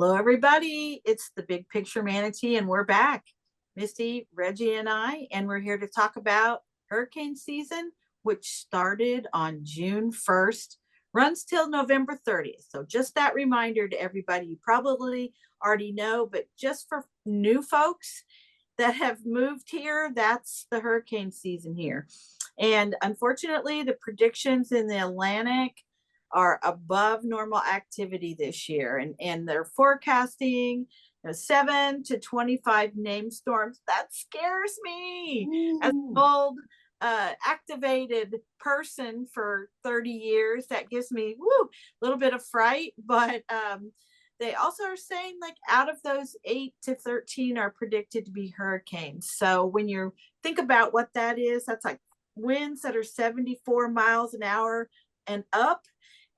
Hello, everybody. It's the Big Picture Manatee, and we're back. Misty, Reggie, and I, and we're here to talk about hurricane season, which started on June 1st, runs till November 30th. So, just that reminder to everybody, you probably already know, but just for new folks that have moved here, that's the hurricane season here. And unfortunately, the predictions in the Atlantic are above normal activity this year. And they're forecasting 7 to 25 named storms. That scares me. As an old activated person for 30 years, that gives me a little bit of fright. But they also are saying like out of those 8 to 13 are predicted to be hurricanes. So when you think about what that is, that's like winds that are 74 miles an hour and up.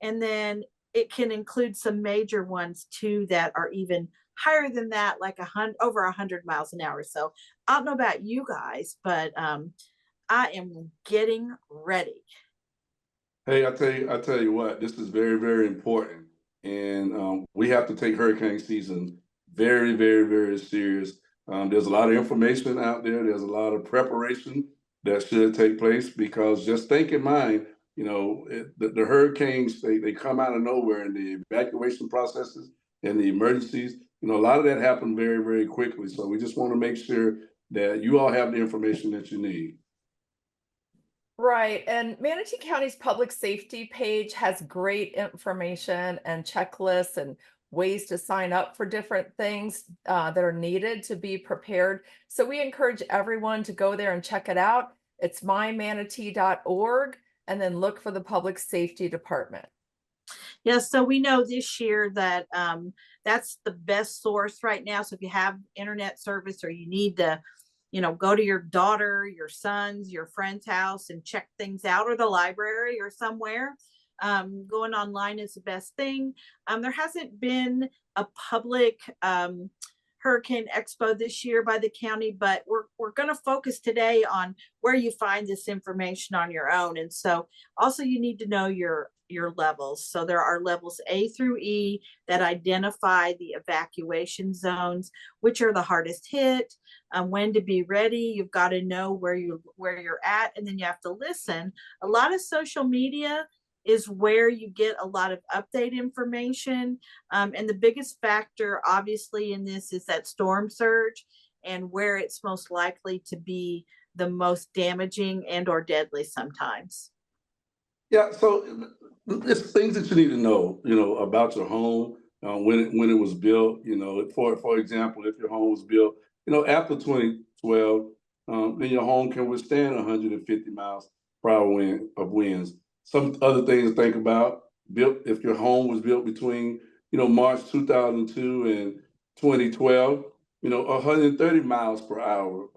And then it can include some major ones too that are even higher than that, like over 100 miles an hour. So I don't know about you guys, but I am getting ready. Hey, I tell you what, this is very, very important, and we have to take hurricane season very, very, very serious. There's a lot of information out there. There's a lot of preparation that should take place because just think in mind, the hurricanes they come out of nowhere, and the evacuation processes and the emergencies. A lot of that happened very, very quickly. So we just want to make sure that you all have the information that you need. Right. And Manatee County's public safety page has great information and checklists and ways to sign up for different things that are needed to be prepared. So we encourage everyone to go there and check it out. It's mymanatee.org and then look for the public safety department. Yes, so we know this year that that's the best source right now. So if you have internet service or you need to go to your daughter, your son's, your friend's house and check things out, or the library or somewhere. Going online is the best thing. There hasn't been a public hurricane expo this year by the county, but we're going to focus today on where you find this information on your own. And so also you need to know your levels. So there are levels A through E that identify the evacuation zones, which are the hardest hit, when to be ready. You've got to know where you're at, and then you have to listen. A lot of social media is where you get a lot of update information. And the biggest factor, obviously, in this is that storm surge and where it's most likely to be the most damaging and or deadly sometimes. Yeah, so it's things that you need to know, about your home when it was built. For example, if your home was built, after 2012, then your home can withstand 150 miles per hour of winds. Some other things to think about: built if your home was built between March 2002 and 2012, 130 miles per hour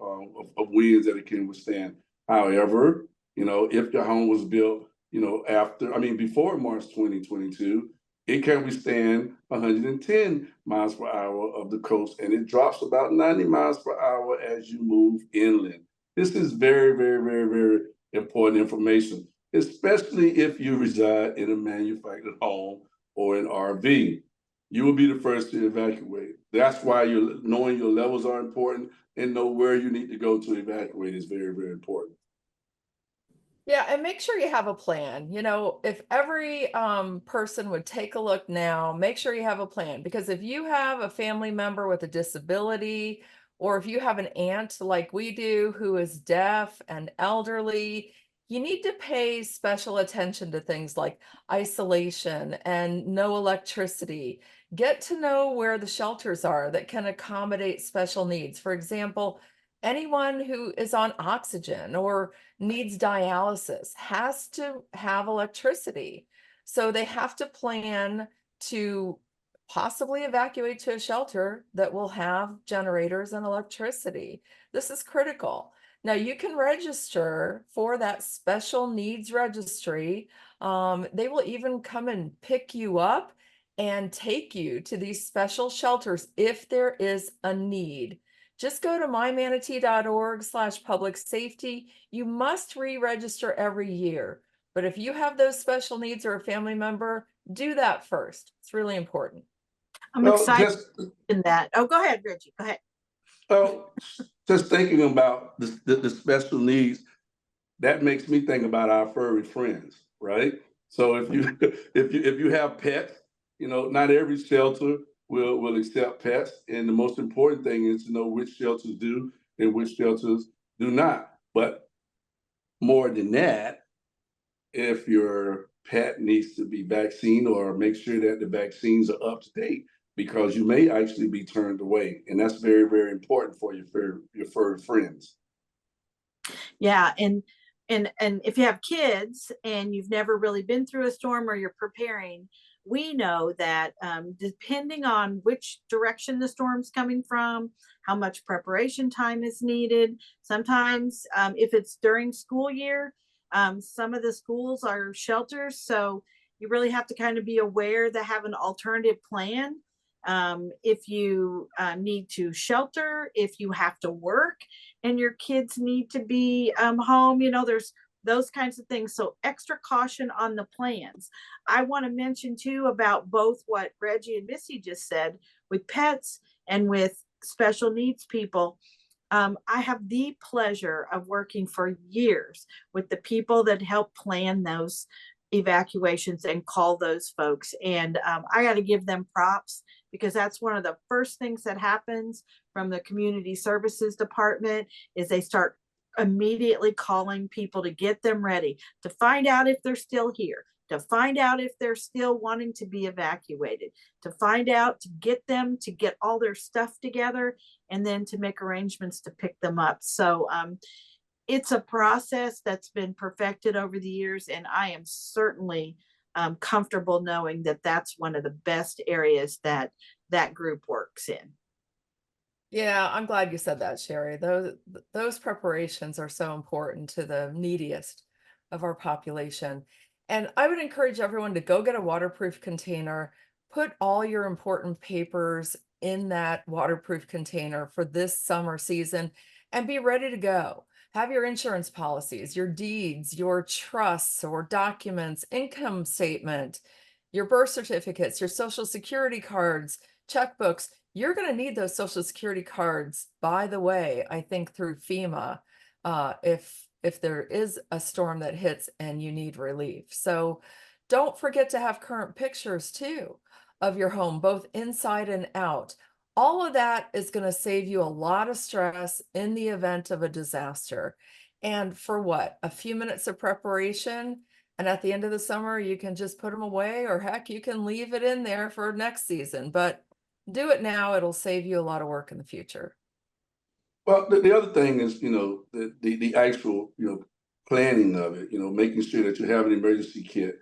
of winds that it can withstand. However, if your home was built before March 2022, it can withstand 110 miles per hour of the coast, and it drops about 90 miles per hour as you move inland. This is very, very, very, very important information, especially if you reside in a manufactured home or an RV. You will be the first to evacuate. That's why knowing your levels are important, and know where you need to go to evacuate is very, very important. Yeah, and make sure you have a plan. If every person would take a look now, make sure you have a plan. Because if you have a family member with a disability, or if you have an aunt like we do who is deaf and elderly, you need to pay special attention to things like isolation and no electricity. Get to know where the shelters are that can accommodate special needs. For example, anyone who is on oxygen or needs dialysis has to have electricity. So they have to plan to possibly evacuate to a shelter that will have generators and electricity. This is critical. Now you can register for that special needs registry. They will even come and pick you up and take you to these special shelters if there is a need. Just go to mymanatee.org/public safety. You must re-register every year. But if you have those special needs or a family member, do that first. It's really important. I'm Well, excited in that. Oh, go ahead, Reggie. Go ahead. well, just thinking about the special needs, that makes me think about our furry friends, right? So if you if you have pets, not every shelter will accept pets, and the most important thing is to know which shelters do and which shelters do not. But more than that, if your pet needs to be vaccinated, or make sure that the vaccines are up to date, because you may actually be turned away, and that's very, very important for your fur friends. Yeah, and if you have kids and you've never really been through a storm or you're preparing, we know that depending on which direction the storm's coming from, how much preparation time is needed. Sometimes, if it's during school year, some of the schools are shelters, so you really have to kind of be aware to have an alternative plan. If you need to shelter, if you have to work and your kids need to be home, there's those kinds of things. So extra caution on the plans. I want to mention too about both what Reggie and Missy just said with pets and with special needs people. I have the pleasure of working for years with the people that help plan those evacuations and call those folks. And I got to give them props because that's one of the first things that happens from the community services department is they start immediately calling people to get them ready, to find out if they're still here, to find out if they're still wanting to be evacuated, to find out, to get them to get all their stuff together, and then to make arrangements to pick them up. So it's a process that's been perfected over the years, and I am certainly comfortable knowing that that's one of the best areas that that group works in. Yeah, I'm glad you said that, Sherry. Those preparations are so important to the neediest of our population. And I would encourage everyone to go get a waterproof container, put all your important papers in that waterproof container for this summer season, and be ready to go. Have your insurance policies, your deeds, your trusts or documents, income statement, your birth certificates, your social security cards, checkbooks. You're going to need those social security cards, by the way, I think through FEMA, if there is a storm that hits and you need relief. So don't forget to have current pictures too of your home, both inside and out. All of that is going to save you a lot of stress in the event of a disaster. And for what? A few minutes of preparation. And at the end of the summer, you can just put them away, or heck, you can leave it in there for next season. But do it now. It'll save you a lot of work in the future. Well, the other thing is, the actual, planning of it, making sure that you have an emergency kit,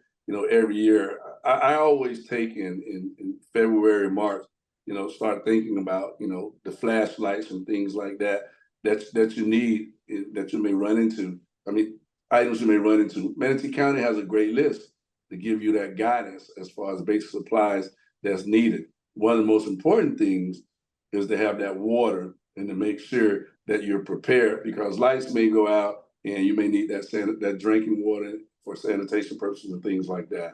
every year. I always take in February, March, start thinking about, the flashlights and things like that you need, that you may run into. I mean, items you may run into. Manatee County has a great list to give you that guidance as far as basic supplies that's needed. One of the most important things is to have that water and to make sure that you're prepared, because lights may go out and you may need that drinking water for sanitation purposes and things like that.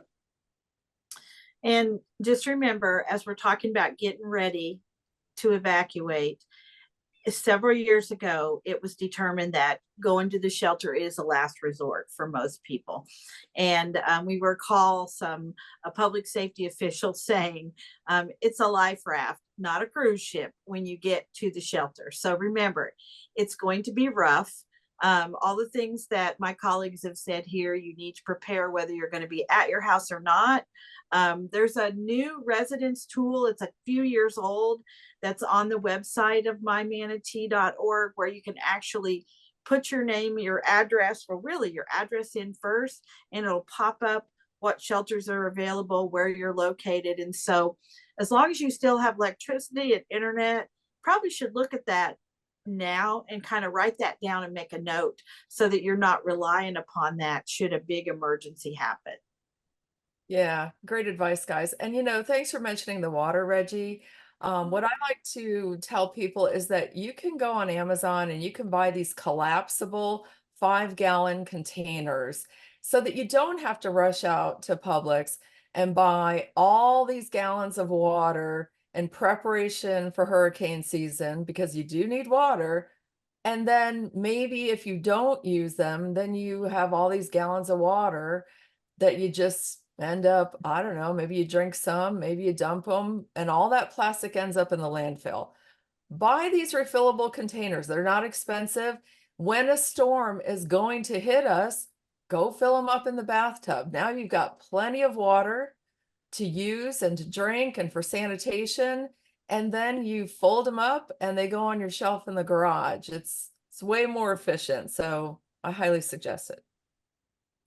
And just remember, as we're talking about getting ready to evacuate, several years ago, it was determined that going to the shelter is a last resort for most people. And we recall some a public safety official saying it's a life raft, not a cruise ship when you get to the shelter. So remember, it's going to be rough. All the things that my colleagues have said here, you need to prepare whether you're going to be at your house or not. There's a new residence tool. It's a few years old that's on the website of mymanatee.org, where you can actually put your name, your address, or really your address in first, and it'll pop up what shelters are available, where you're located. And so as long as you still have electricity and internet, probably should look at that now and kind of write that down and make a note so that you're not relying upon that should a big emergency happen. Yeah, great advice, guys. And thanks for mentioning the water, Reggie. What I like to tell people is that you can go on Amazon and you can buy these collapsible 5-gallon containers so that you don't have to rush out to Publix and buy all these gallons of water in preparation for hurricane season because you do need water. And then maybe if you don't use them, then you have all these gallons of water that you just end up, I don't know, maybe you drink some, maybe you dump them, and all that plastic ends up in the landfill. Buy these refillable containers. They're not expensive. When a storm is going to hit us, go fill them up in the bathtub. Now you've got plenty of water to use and to drink and for sanitation. And then you fold them up and they go on your shelf in the garage. It's way more efficient. So I highly suggest it.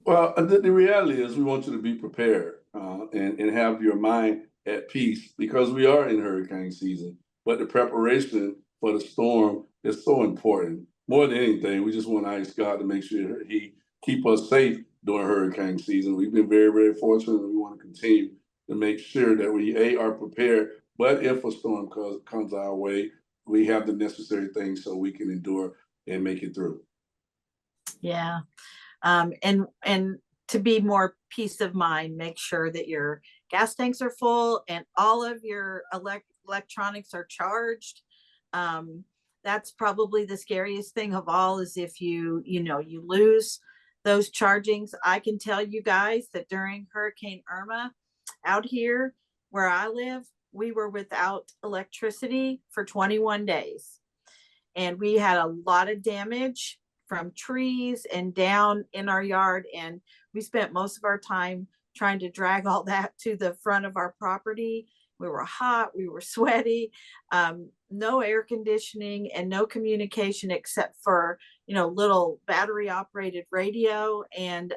Well, the reality is we want you to be prepared and have your mind at peace because we are in hurricane season. But the preparation for the storm is so important. More than anything, we just want to ask God to make sure He keep us safe during hurricane season. We've been very, very fortunate, and we want to continue to make sure that we are prepared. But if a storm comes our way, we have the necessary things so we can endure and make it through. Yeah. And to be more peace of mind, make sure that your gas tanks are full and all of your electronics are charged. That's probably the scariest thing of all is if you lose those chargings. I can tell you guys that during Hurricane Irma out here where I live, we were without electricity for 21 days. And we had a lot of damage from trees and down in our yard. And we spent most of our time trying to drag all that to the front of our property. We were hot, we were sweaty, no air conditioning and no communication except for, little battery operated radio. And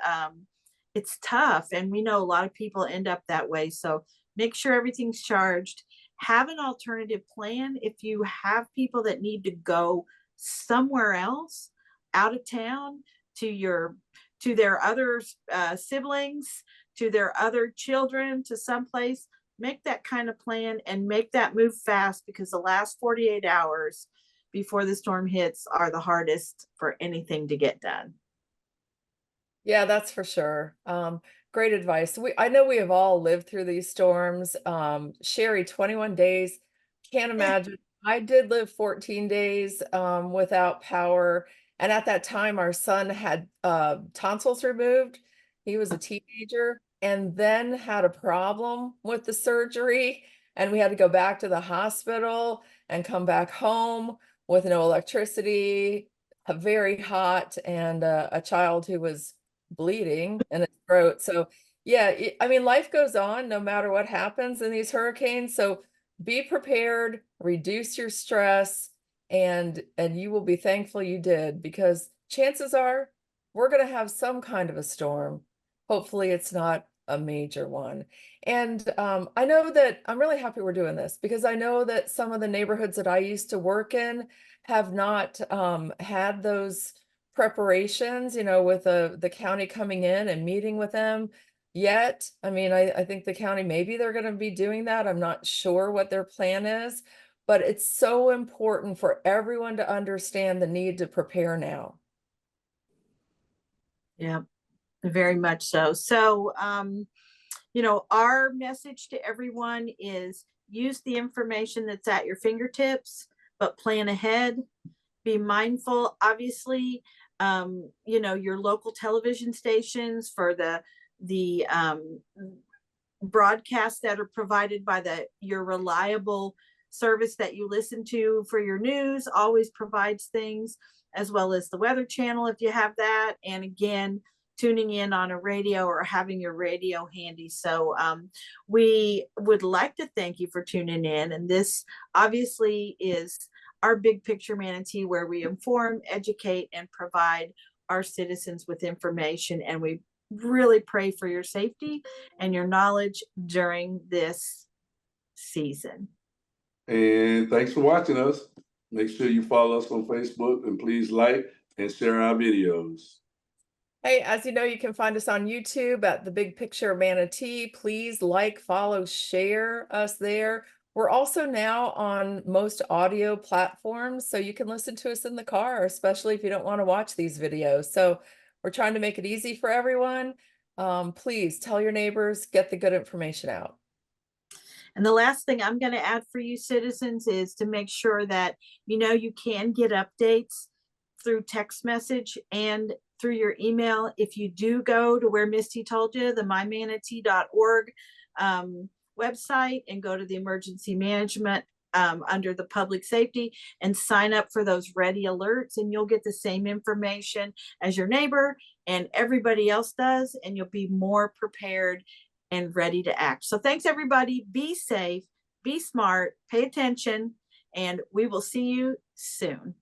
it's tough. And we know a lot of people end up that way. So make sure everything's charged. Have an alternative plan if you have people that need to go somewhere else out of town to their other siblings, to their other children, to someplace. Make that kind of plan and make that move fast because the last 48 hours before the storm hits are the hardest for anything to get done. Yeah, that's for sure. Great advice. I know we have all lived through these storms. Sherry, 21 days. Can't imagine. I did live 14 days without power. And at that time, our son had tonsils removed. He was a teenager and then had a problem with the surgery. And we had to go back to the hospital and come back home with no electricity, very hot, and a child who was bleeding in its throat. So yeah, I mean, life goes on no matter what happens in these hurricanes. So be prepared, reduce your stress, and you will be thankful you did because chances are we're going to have some kind of a storm. Hopefully it's not a major one. And I know that I'm really happy we're doing this because I know that some of the neighborhoods that I used to work in have not had those preparations, with the county coming in and meeting with them yet. I mean, I think the county, maybe they're going to be doing that. I'm not sure what their plan is, but it's so important for everyone to understand the need to prepare now. Yeah, very much so. So, our message to everyone is use the information that's at your fingertips, but plan ahead. Be mindful, obviously, your local television stations for the broadcasts that are provided by your reliable service that you listen to for your news always provides things, as well as the Weather Channel if you have that. And again, tuning in on a radio or having your radio handy. So we would like to thank you for tuning in. And this obviously is our Big Picture Manatee, where we inform, educate, and provide our citizens with information. And we really pray for your safety and your knowledge during this season. And thanks for watching us. Make sure you follow us on Facebook and please like and share our videos. Hey, as you know, you can find us on YouTube at The Big Picture Manatee. Please like, follow, share us there. We're also now on most audio platforms, so you can listen to us in the car, especially if you don't want to watch these videos. So we're trying to make it easy for everyone. Please tell your neighbors, get the good information out. And the last thing I'm going to add for you citizens is to make sure that, you can get updates through text message and through your email. If you do go to where Misty told you, the mymanatee.org website, and go to the emergency management under the public safety and sign up for those ready alerts, and you'll get the same information as your neighbor and everybody else does, and you'll be more prepared and ready to act. So thanks everybody. Be safe, be smart, pay attention, and we will see you soon.